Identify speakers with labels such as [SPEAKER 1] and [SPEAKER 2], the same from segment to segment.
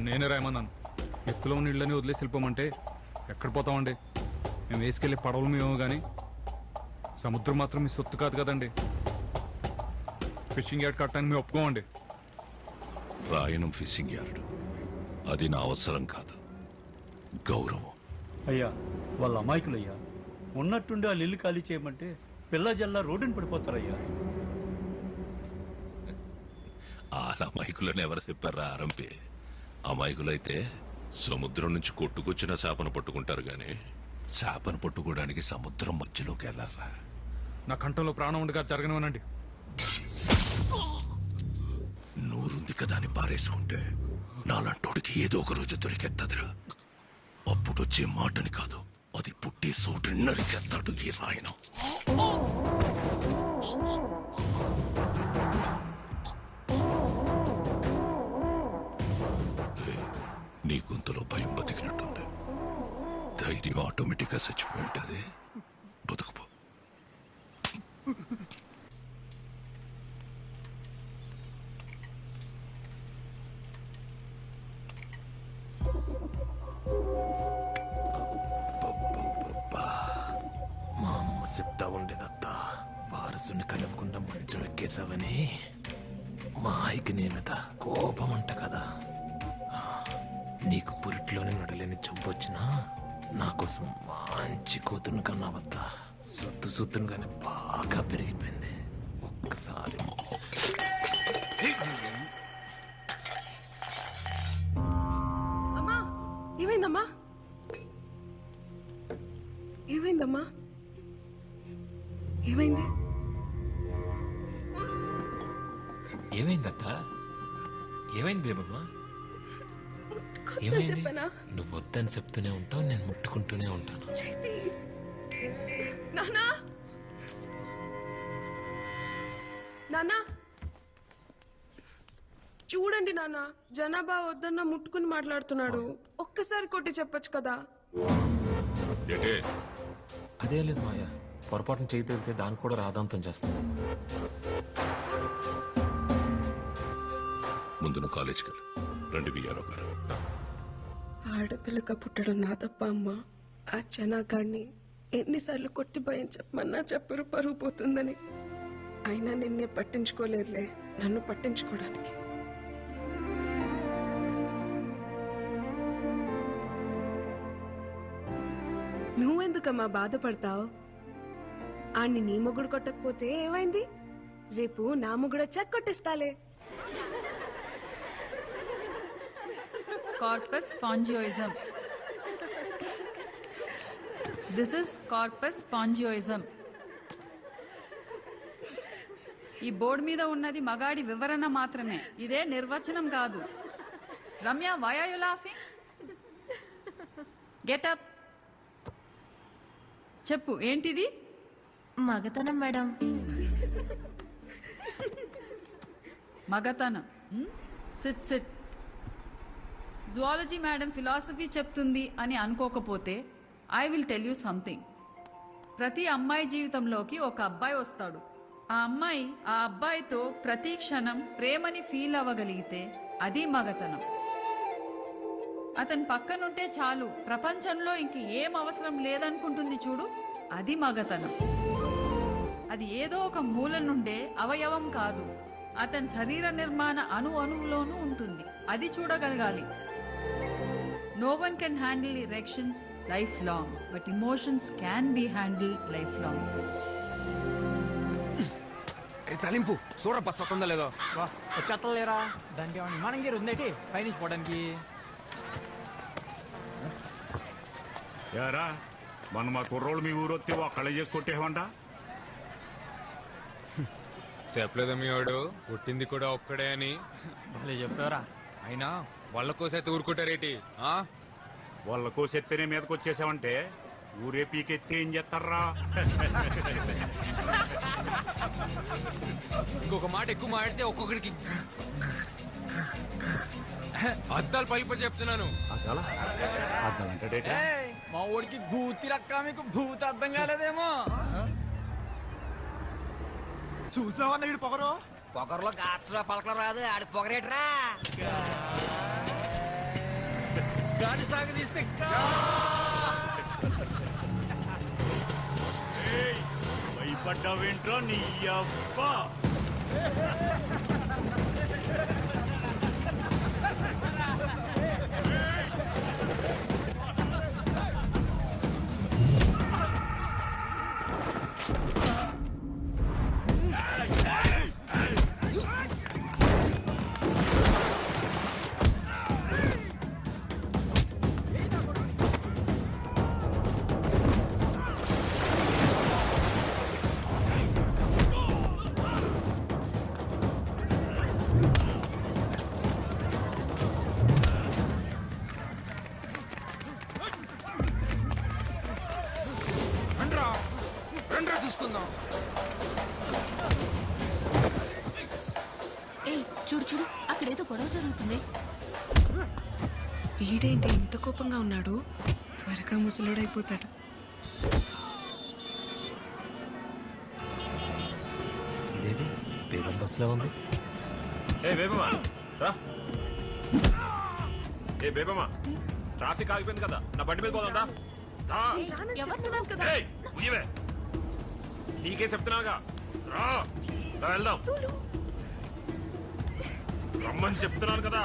[SPEAKER 1] నేనే రాయమన్నాను. ఎత్తులో ఉన్న ఇళ్ళని వదిలేసి వెళ్ళిపోమంటే ఎక్కడ పోతామండి? మేము వేసుకెళ్ళే పడవలు మేము కానీ సముద్రం మాత్రం మీ సొత్తు కాదు కదండి. ఫిషింగ్ యార్డ్ కట్టడానికి మేము ఒప్పుకోమండి.
[SPEAKER 2] రాయనం ఫిషింగ్ యార్డ్ అది నా అవసరం కాదు, గౌరవం.
[SPEAKER 3] అయ్యా వాళ్ళ అమాయకులయ్యా. ఉన్నట్టుండి వాళ్ళు ఇల్లు ఖాళీ చేయమంటే పిల్ల జల్లా రోడ్డుని పడిపోతారయ్యా.
[SPEAKER 2] వాళ్ళ అమాయకులని ఎవరు చెప్పారా ఆరంపి? అమాయకులైతే సముద్రం నుంచి కొట్టుకొచ్చిన చేపను పట్టుకుంటారు గాని చేపను పట్టుకోవడానికి సముద్రం మధ్యలోకి వెళ్ళారా?
[SPEAKER 1] నా కంఠంలో ప్రాణం ఉండగా జరగనివ్వనండి.
[SPEAKER 2] నూరుంది కదా అని పారేసుకుంటే నాలంటోడికి ఏదో ఒక రోజు దొరికెత్తదిరా. అప్పుడొచ్చే మాటని కాదు, అది పుట్టే చోటు నరికెత్తాడు ఈ రాయనం. నీ గొంతులో భయం బతికినట్టుంది. ధైర్యం ఆటోమేటిక్ గా చచ్చిపోయి ఉంటుంది. బతుకుపో.
[SPEAKER 4] మా అమ్మ చెప్తా ఉండేదత్తా, వారసుని కలవకుండా మంచం ఎక్కేసావని. మా ఆయికి నీ మీద కోపం అంట కదా. నీకు పురిట్లోనే నడలేని జబ్బు వచ్చినా నా కోసం మంచి కూతురుని కన్నావత్తా. సుత్తును కానీ బాగా పెరిగిపోయింది. ఒక్కసారి
[SPEAKER 5] అమ్మా, ఏమైందమ్మా? ఏమైందమ్మా? ఏమైంది?
[SPEAKER 4] ఏమైందత్తా? ఏమైంది బేబమ్మా?
[SPEAKER 5] చెప్పనా?
[SPEAKER 4] నువ్వు వద్దని చెప్తూనే ఉంటావు, నేను ముట్టుకుంటూనే ఉంటాను.
[SPEAKER 5] చేతి నానా, నానా చూడండి నానా, జనాభా వద్దన్న ముట్టుకుని మాట్లాడుతున్నాడు. ఒక్కసారి కొట్టి చెప్పొచ్చు కదా.
[SPEAKER 4] అదే లేదు మాయా, పొరపాటున చేయి తెలితే దాన్ని కూడా రాదాంతం చేస్తాను.
[SPEAKER 2] ముందు నువ్వు కాలేజీకి వెళ్ళు. రండి బియ్యారావు గారు.
[SPEAKER 5] ఆడపిల్లక పుట్టడం నా తప్ప అమ్మా? ఆ జనాగాడిని ఎన్నిసార్లు కొట్టి భయం చెప్పమన్నా చెప్పరు, పరుగు పోతుందని. అయినా నిన్నే పట్టించుకోలేదులే, నన్ను పట్టించుకోవడానికి. నువ్వెందుకమ్మా బాధపడతావు? ఆణ్ణి నీ మొగుడు కొట్టకపోతే ఏమైంది? రేపు నా మొగుడు వచ్చాక కొట్టిస్తాలే.
[SPEAKER 6] Corpus spongioism. This is corpus spongioism. ఈ బోర్డు మీద ఉన్నది మగాడి వివరణ మాత్రమే, ఇదే నిర్వచనం కాదు. Ramya, why are you laughing? Get up. చెప్పు, ఏంటిది?
[SPEAKER 7] మగతనం మేడం.
[SPEAKER 6] మగతనం. SIT SIT. Zoology madam philosophy చెప్తుంది అని అనుకోకపోతే I will tell you something. ప్రతి అమ్మాయి జీవితంలోకి ఒక అబ్బాయి వస్తాడు. ఆ అమ్మాయి ఆ అబ్బాయితో ప్రతి క్షణం ప్రేమని ఫీల్ అవ్వగలిగితే అది మగతనం. అతని పక్కనుంటే చాలు, ప్రపంచంలో ఇంక ఏం అవసరం లేదనుకుంటుంది చూడు, అది మగతనం. అది ఏదో ఒక మూల నుండే అవయవం కాదు, అతని శరీర నిర్మాణ అణువులోనూ ఉంటుంది. అది చూడగలగాలి. No one can handle erections lifelong, but emotions can be handled lifelong.
[SPEAKER 8] తలింపు చూడ బస్ వస్తుందా లేదో.
[SPEAKER 9] వచ్చేస్తలేరా? దానికి ఏమన్నా విమానం గేరు ఉందేటి పైనుంచి పోవడానికి?
[SPEAKER 10] యారా మన మా కుర్రోళ్ళు మీ ఊరు వస్తే ఒక్కళ్ళే చేసి కొట్టేవంట.
[SPEAKER 8] చెప్పలేదు మీ వాడు, పుట్టింది కూడా ఒక్కడే అని.
[SPEAKER 9] భలే చెప్పారా?
[SPEAKER 8] అయినా వాళ్ళ కోసైతే ఊరుకుంటారేటి?
[SPEAKER 10] వాళ్ళ కోసెత్తేనే మీదకి వచ్చేసావంటే ఊరే పీకెత్తే ఏం చేస్తారా?
[SPEAKER 8] ఇంకొక మాట ఎక్కువ మాడితే ఒక్కొక్కడికి అద్దాలు పలిపడి చెప్తున్నాను.
[SPEAKER 9] మా ఊడికి భూతి రక్క, మీకు భూత అర్థం కాలేదేమో.
[SPEAKER 11] చూసావన్న ఇడు పొగరు
[SPEAKER 12] పొగరులో గాచరా పలకలు రాదు, ఆడి పొగరేట్రా.
[SPEAKER 9] గాలి సాగదీస్తే
[SPEAKER 10] భయపడ్డావేంట్రా నీ అబ్బా
[SPEAKER 7] చూడు చూడు అక్కడేదో గొడవ జరుగుతుంది.
[SPEAKER 5] వీడేంటి ఇంత కోపంగా ఉన్నాడు? త్వరగా ముసలుడైపోతాడు.
[SPEAKER 4] ఇదేంటి బేగం బస్సులో ఉంది?
[SPEAKER 12] ఏ బేబమ్మా రా. ఏ బేబమ్మా ట్రాఫిక్ ఆగిపోయింది కదా, నా బండి మీద పోదా? నీకే చెప్తున్నాగా, రా వెళ్దాం. రమ్మని చెప్తున్నాను కదా.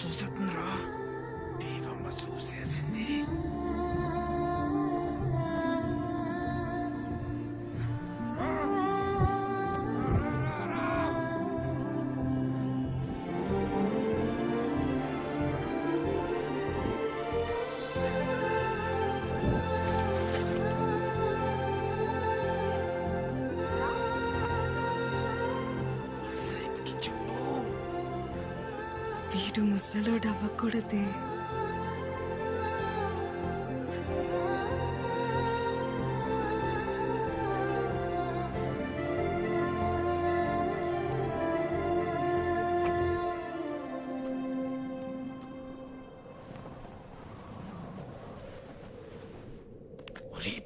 [SPEAKER 11] చూసేస్తుందిరా, దేవమ్మ చూసేసింది.
[SPEAKER 5] వీడు ముసలోడు అవ్వకూడదే.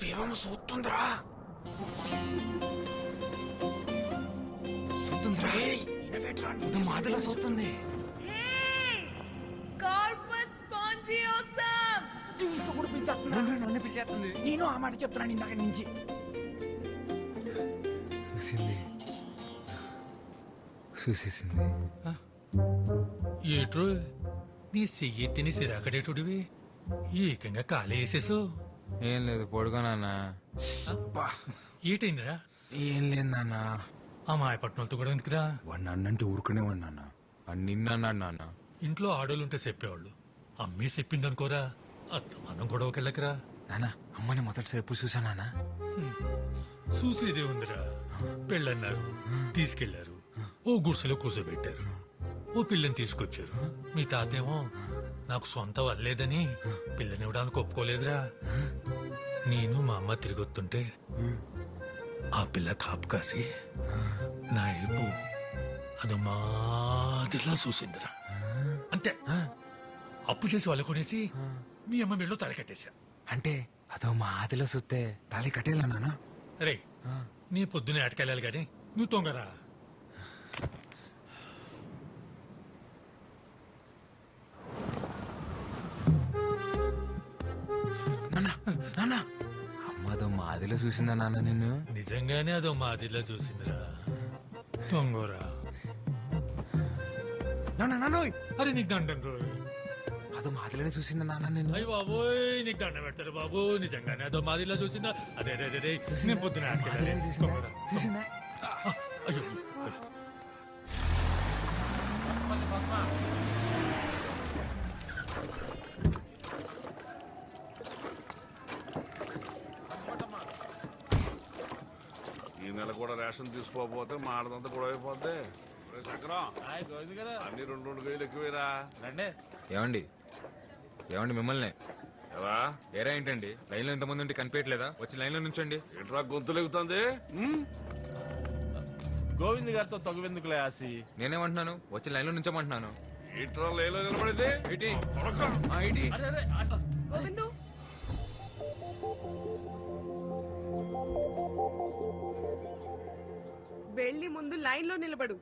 [SPEAKER 11] దేవమ్మ చూస్తుందిరా, చూస్తుందిరా. మాదిలో చూస్తుంది. నన్ను పిలిచేస్తుంది. నేను ఆ మాట చెప్తున్నాను ఇందాక నుంచి.
[SPEAKER 13] చూసేసింది. ఏట్రో నీ చెయ్యి తిని సిరాకడేటుడివి ఏకంగా కాలే వేసేసావు.
[SPEAKER 8] ఏం లేదు పొడుగునా.
[SPEAKER 13] ఏటైందిరా?
[SPEAKER 8] ఏం లేదు నాన్న.
[SPEAKER 13] ఆ మాయపట్నంతో కూడా ఎందుకురా?
[SPEAKER 8] వాడు నన్నంటే ఊరుకునే వాడు నాన్న. వాడు నిన్నన్నాడు నాన్న.
[SPEAKER 13] ఇంట్లో ఆడోళ్ళు ఉంటే చెప్పేవాళ్ళు, అమ్మే చెప్పిందనుకోరా అత్తమానం గొడవకెళ్ళకరా.
[SPEAKER 8] నాన్న అమ్మని మొదటిసారి ఎప్పుడు చూసా నాన్న?
[SPEAKER 13] చూసేదే ఉందిరా. పెళ్ళన్నారు, తీసుకెళ్లారు, ఓ గుడిసెలో కూర్చోబెట్టారు, ఓ పిల్లని తీసుకొచ్చారు. మీ తాతేమో నాకు సొంత వల్లేదని పిల్లని ఇవ్వడానికి ఒప్పుకోలేదురా. నేను మా అమ్మ తిరిగొస్తుంటే ఆ పిల్ల కాపు కాసి నా ఏపు అది మాదిరిలా చూసిందిరా. అంతే, అప్పు చేసి వాళ్ళు కొనేసి మీ అమ్మ మెళ్ళో తాళి కట్టేశా.
[SPEAKER 8] అంటే అదో మా ఆదిలో చూస్తే తాళి కట్టేలా నాన్న.
[SPEAKER 13] రే నీ పొద్దునే ఆటకెళ్ళాలి గాని నువ్వు తొంగరా.
[SPEAKER 8] అమ్మదో మాదిలో చూసిందా నాన్న నిన్ను?
[SPEAKER 13] నిజంగానే అదో మాదిరిలా చూసిందిరా. తొంగోరా. అరే నీకు దండం రోజు
[SPEAKER 8] అదో మాదిలోనే చూసిందా నాన్న నిన్ను?
[SPEAKER 13] అయ్యి బాబోయ్ నీకు దండం పెడతారు బాబు. నిజంగానే అదో మాదిరిలా చూసిందా? అదే అదే అదే నేను పొద్దున
[SPEAKER 8] చూసిందా?
[SPEAKER 13] అయ్యో
[SPEAKER 14] కూడా రేషన్ తీసుకోకపోతే మాడదంతా కూడా అయిపోద్ది. చక్రం అన్ని 2 కేజీలు ఎక్కువేరా.
[SPEAKER 8] ఏమండి ఏమండి మిమ్మల్ని
[SPEAKER 14] ఎలా
[SPEAKER 8] ఏరా ఏంటండి లైన్ లో ఎంతమంది ఉంటే కనిపించట్లేదా? వచ్చి లైన్ లో నుంచండి.
[SPEAKER 14] ఇట్లా గొంతులెగుతుంది.
[SPEAKER 15] గోవింద్ గారితో తగువెందుకులే ఆసి.
[SPEAKER 8] నేనేమంటున్నాను? వచ్చి లైన్ లో నుంచోమంటున్నాను.
[SPEAKER 14] ఇట్లా లేలో నిలబడింది.
[SPEAKER 5] గోవిందు వెళ్ళి ముందు లైన్ లో నిలబడు.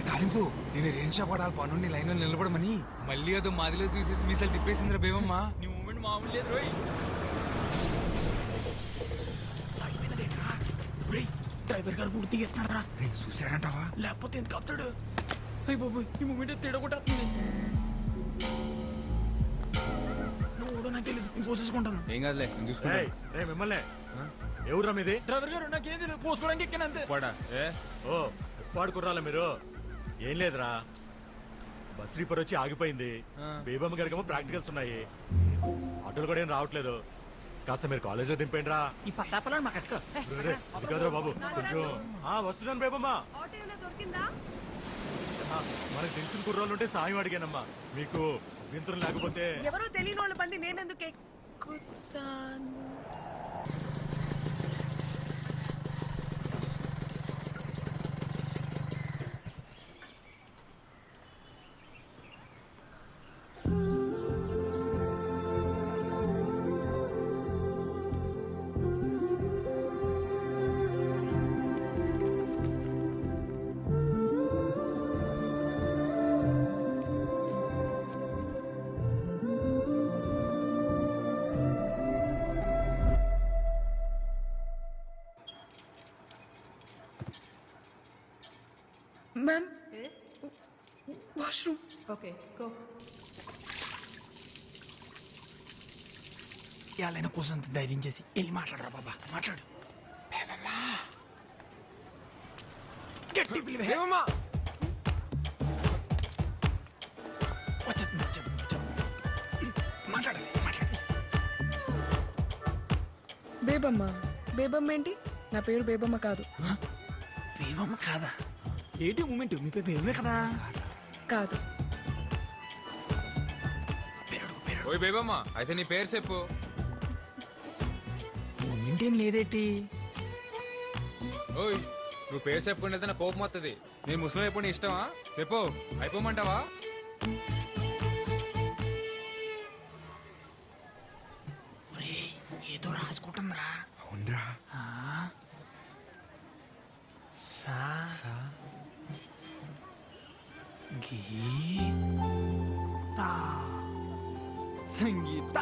[SPEAKER 8] తాలింపు నేను రేంజ్ పడాలి పనుండి లైన్ లో నిలబడమని. మళ్ళీ అదో మాదిలో చూసేసి మీసాలు తిప్పేసిందిరా బేవమ్మా. నీ మూమెంట్ మామూలు లేదు రోయ్.
[SPEAKER 11] డ్రైవర్ గారు కూడా తీస్తున్నారా?
[SPEAKER 8] చూసాడంటావా?
[SPEAKER 11] లేకపోతే ఎందుకు అవుతాడు? అయ్యి బాబు ఈ మూమెంట్ తిడగొట్టేస్తుంది. నువ్వు నాకు తెలియదు, నేను పోసేసుకుంటాను.
[SPEAKER 8] ఏం కాదులే నేను చూసుకుంటా.
[SPEAKER 15] మిమ్మల్ని ఎవరురా మీది? డ్రైవర్ గారు నాకేం తెలియదు, పోసుకోవడానికి ఎక్కినంతే.
[SPEAKER 16] ఓ పాడుకుర్రాలా మీరు? ఏం లేదురా, బస్ రీపర్ వచ్చి ఆగిపోయింది. బేబమ్మ గారికేమో ప్రాక్టికల్స్ ఉన్నాయి. ఆటోలు కూడా ఏం రావట్లేదు. కాస్త మీరు కాలేజ్ లో దింపండి రా.
[SPEAKER 11] ఈ పత్తాపలాన్ని మాకు అట్టుకో.
[SPEAKER 16] అది కాదురా బాబు, కొంచెం వస్తున్నాను బేబమ్మ. మనకు తెలిసిన కుర్రాళ్ళు ఉంటే సాయం అడిగానమ్మా. మీకు అభ్యంతరం లేకపోతే.
[SPEAKER 5] ఎవరో తెలియని వాళ్ళ బండి నేనెందుకు ఎక్కుతాను? Ma'am? Yes? Washroom.
[SPEAKER 11] Okay, go. ఇవాళైనా కోసం ధైర్యం చేసి వెళ్ళి మాట్లాడరా బాబా, మాట్లాడు. గట్టి పిలివా మాట్లాడేసి మాట్లాడు.
[SPEAKER 5] బేబమ్మ. బేబమ్మ ఏంటి? నా పేరు బేబమ్మ కాదు.
[SPEAKER 11] బేబమ్మ కాదా? ఏంటి మూమెంట్? మీ పేరు బేబమే కదా?
[SPEAKER 5] కాదు.
[SPEAKER 8] ఓయ్ బేబమ్మ, అయితే నీ పేరు చెప్పు.
[SPEAKER 11] మూమెంట్ ఏం లేదేటి?
[SPEAKER 8] ఓయ్ నువ్వు పేరు చెప్పుకుంటే నా కోపం వస్తుంది. నేను ముస్లిం అయిపోయి ఇష్టమా? చెప్పు, అయిపోమంటావా?
[SPEAKER 11] ఏదో రాసుకుంటుందిరా.
[SPEAKER 8] అవునరా.
[SPEAKER 11] సంగీత.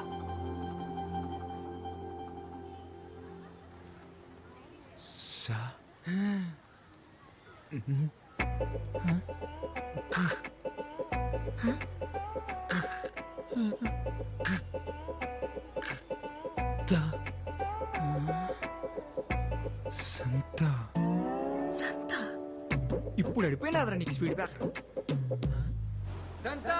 [SPEAKER 5] సంత.
[SPEAKER 11] ఇప్పుడు అడిపోయినాదరా నీకు స్పీడ్ బ్యాక్.
[SPEAKER 8] సంతా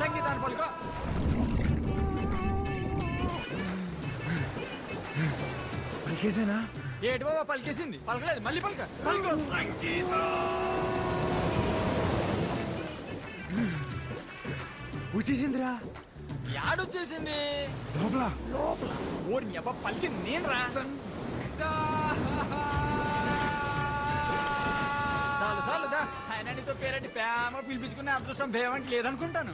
[SPEAKER 11] సంగీతాన్ని పలుకో.
[SPEAKER 8] పలికేసేనా?
[SPEAKER 11] ఏటి బాబా పలికేసింది? పలకలేదు, మళ్ళీ పలక. పలుకో. సంగీత
[SPEAKER 8] వచ్చేసిందిరా.
[SPEAKER 11] యాడొచ్చేసింది?
[SPEAKER 8] లోపల
[SPEAKER 11] లోపల. ఓడి అబ్బా పలికింది నేను రా. చాలు చాలు దా. ఆయన నీతో పేరంటి ప్రేమ పిలిపించుకునే అదృష్టం భేమంటి లేదనుకుంటాను.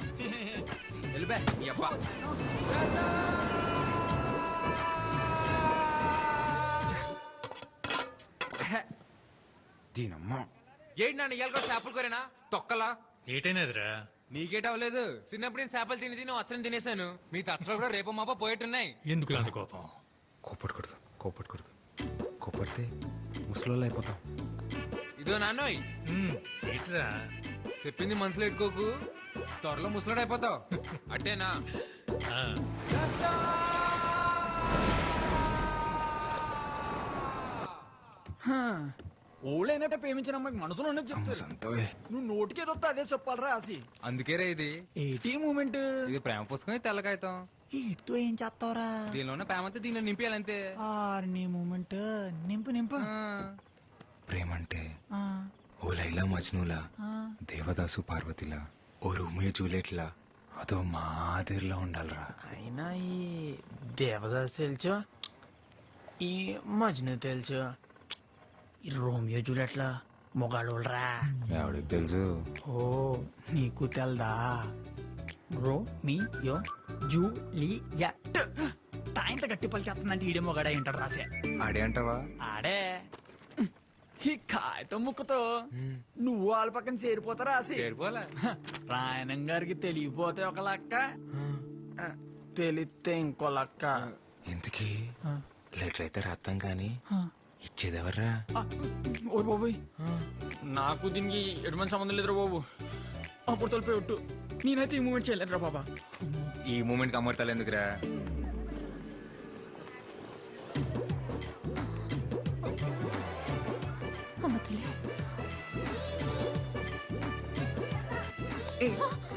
[SPEAKER 8] వెళ్ళిపా నీ అబ్బా. దీనమ్మా ఏంటి నన్ను ఇయ్యాలి కూడా చేపలు కోరేనా తొక్కలా?
[SPEAKER 13] ఏటైనదిరా?
[SPEAKER 8] నీకేట అవ్వలేదు. చిన్నప్పుడు నేను చేపలు తిని అచ్చరం తినేసాను. మీ తచ్చలు కూడా రేపు మాప పోయేట్టున్నాయి.
[SPEAKER 13] ఎందుకు అంత కోపం?
[SPEAKER 1] కోపడకూడదు. కోపడితే
[SPEAKER 8] ముసలోళ్ళు అయిపోతాం. ఇదో నాన్నోయ్
[SPEAKER 13] ఏంట్రా
[SPEAKER 8] చెప్పింది మనసులో ఎట్టుకోకు, త్వరలో ముసలోడు అయిపోతావు. అట్టేనా?
[SPEAKER 11] ఓళ్ళైనట్టే ప్రేమించిన అమ్మాయికి మనసులో ఉన్నది చెప్తారు. నువ్వు నోటికేదో అదే చెప్పాలరా ఆసి.
[SPEAKER 8] అందుకేరా ఇది
[SPEAKER 11] ఏటీ మూమెంట్.
[SPEAKER 8] ఇది ప్రేమ పుస్తకం, తెల్ల కాగితం.
[SPEAKER 11] ఇటు ఏం చేస్తావరా?
[SPEAKER 8] దీనిలోనే ప్రేమ అంతా దీనిలో నింపేయాలంతే.
[SPEAKER 11] నీ మూమెంట్ నింపు నింపు.
[SPEAKER 8] ప్రేమ అంటే ఓ లైలా మజ్నులా, దేవదాసు పార్వతిలా, ఓ రోమియో జూలియట్లా, అదో మాదిరిలో ఉండాలిరా.
[SPEAKER 11] అయినా ఈ దేవదాస్ తెలుసు, ఈ మజ్ను తెలుసు, ఈ రోమియో జూలియట్లా మొగాళ్ళరా.
[SPEAKER 8] ఎవడికి తెలుసు?
[SPEAKER 11] ఓ నీకు తెల్దా? రోమియో జూలియట్ తాయింత గట్టి పలికేస్తుందంటే ఈడే మొగాడ ఏంటాడు రాసే.
[SPEAKER 8] ఆడే అంటావా?
[SPEAKER 11] ఆడే. ఈ కాగితం ముక్కతో నువ్వు వాళ్ళ పక్కన చేరిపోతారా ఆసి?
[SPEAKER 8] చేరిపోలే.
[SPEAKER 11] రాయణం గారికి తెలియపోతే ఒక లెక్క, తెలిస్తే ఇంకో లెక్క.
[SPEAKER 8] ఇంతకీ లెటర్ అయితే రాస్తాం కానీ ఇచ్చేదెవర్రా?
[SPEAKER 11] ఓ బాబోయ్, నాకు దీనికి ఎటువంటి సంబంధం లేదురా బాబు. అప్పుడు తొలిపోయి ఒట్టు, నేనైతే ఈ మూమెంట్ చేయలేదురా బాబా.
[SPEAKER 8] ఈ మూమెంట్ అమర్తాలు ఎందుకురా?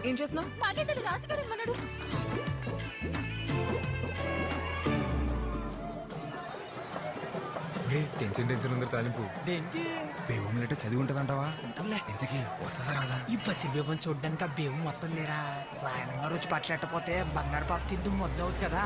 [SPEAKER 5] ఏం చేస్తున్నావు?
[SPEAKER 7] నాకేంటే రాసిగారు ఏమన్నాడు?
[SPEAKER 8] టెన్షన్ ఉంది తాలింపు.
[SPEAKER 11] దేనికి?
[SPEAKER 8] బేవం లెటర్ చదివి ఉంటదంటావా? ఇంతకీ వస్తుందా రాదా?
[SPEAKER 11] ఈ పసి బేబం చూడ్డానికి ఆ బేబు మొత్తం లేరా. రాయణం గారు వచ్చి పట్లెట్టపోతే బంగారు పాప తిద్దు మొదలవుతుంది కదా.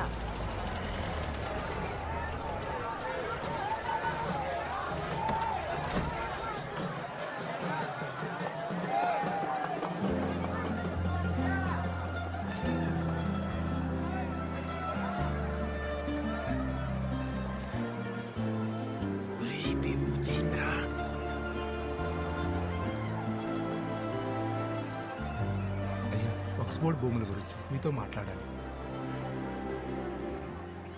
[SPEAKER 17] ఆక్స్ఫోర్డ్ భూముల గురించి మీతో మాట్లాడాలి.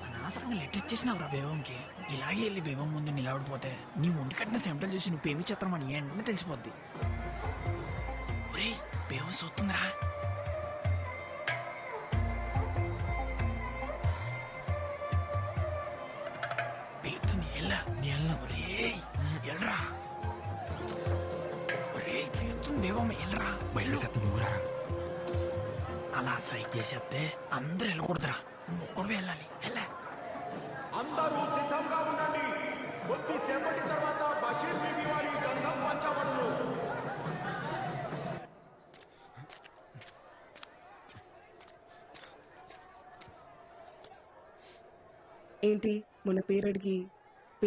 [SPEAKER 11] అనవసరంగా లెటర్ ఇచ్చేసినావురా బేబంకి. ఇలాగే వెళ్ళి బేబం ముందు నిలబడిపోతే నీ ఒంటి కట్టిన సెంటల్ చూసి నువ్వు పేమి చిత్రమని వెంటనే తెలిసిపోద్ది. ఒరేయ్ బేబం చూస్తుందిరా. పిలుస్తుంది ఎల్లా. ఒరేయ్ ఎల్రా. ఒరేయ్ పిలుస్తుంది బేబమ్మ ఎల్రా.
[SPEAKER 8] బయట శబ్దం నువ్వురా.
[SPEAKER 11] అలా సైక్ చేసేస్తే అందరూ వెళ్ళకూడదురా, నువ్వు ఒక్కడు వెళ్ళాలి. వెళ్ళా.
[SPEAKER 18] అందరూ సిద్ధంగా ఉండండి. కొద్దిసేపటి తర్వాత బషీర్ బీబీ వారి గంధం పంచబడును.
[SPEAKER 5] ఏంటి మొన్న పేరు అడిగి